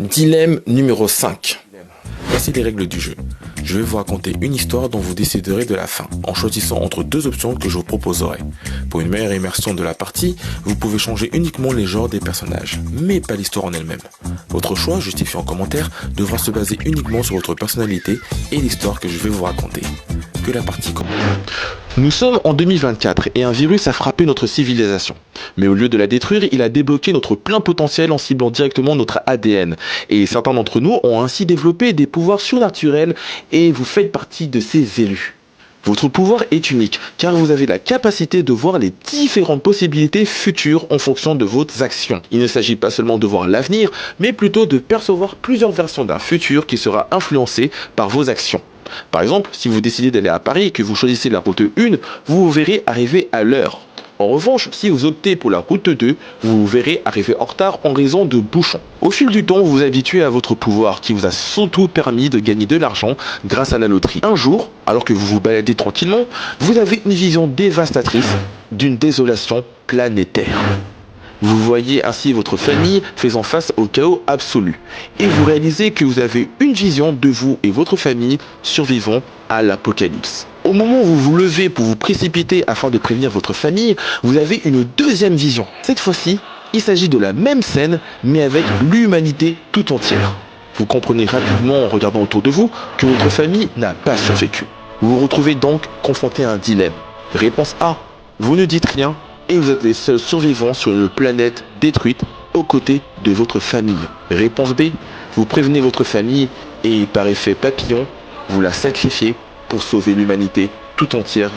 Dilemme numéro 5. Voici les règles du jeu. Je vais vous raconter une histoire dont vous déciderez de la fin, en choisissant entre deux options que je vous proposerai. Pour une meilleure immersion de la partie, vous pouvez changer uniquement les genres des personnages, mais pas l'histoire en elle-même. Votre choix, justifié en commentaire, devra se baser uniquement sur votre personnalité et l'histoire que je vais vous raconter. Que la partie commence. Nous sommes en 2024 et un virus a frappé notre civilisation. Mais au lieu de la détruire, il a débloqué notre plein potentiel en ciblant directement notre ADN. Et certains d'entre nous ont ainsi développé des pouvoirs surnaturels et vous faites partie de ces élus. Votre pouvoir est unique car vous avez la capacité de voir les différentes possibilités futures en fonction de vos actions. Il ne s'agit pas seulement de voir l'avenir, mais plutôt de percevoir plusieurs versions d'un futur qui sera influencé par vos actions. Par exemple, si vous décidez d'aller à Paris et que vous choisissez la route 1, vous vous verrez arriver à l'heure. En revanche, si vous optez pour la route 2, vous vous verrez arriver en retard en raison de bouchons. Au fil du temps, vous vous habituez à votre pouvoir qui vous a surtout permis de gagner de l'argent grâce à la loterie. Un jour, alors que vous vous baladez tranquillement, vous avez une vision dévastatrice d'une désolation planétaire. Vous voyez ainsi votre famille faisant face au chaos absolu. Et vous réalisez que vous avez une vision de vous et votre famille survivant à l'apocalypse. Au moment où vous vous levez pour vous précipiter afin de prévenir votre famille, vous avez une deuxième vision. Cette fois-ci, il s'agit de la même scène, mais avec l'humanité tout entière. Vous comprenez rapidement en regardant autour de vous que votre famille n'a pas survécu. Vous vous retrouvez donc confronté à un dilemme. Réponse A, vous ne dites rien et vous êtes les seuls survivants sur une planète détruite aux côtés de votre famille. Réponse B, vous prévenez votre famille et par effet papillon, vous la sacrifiez pour sauver l'humanité tout entière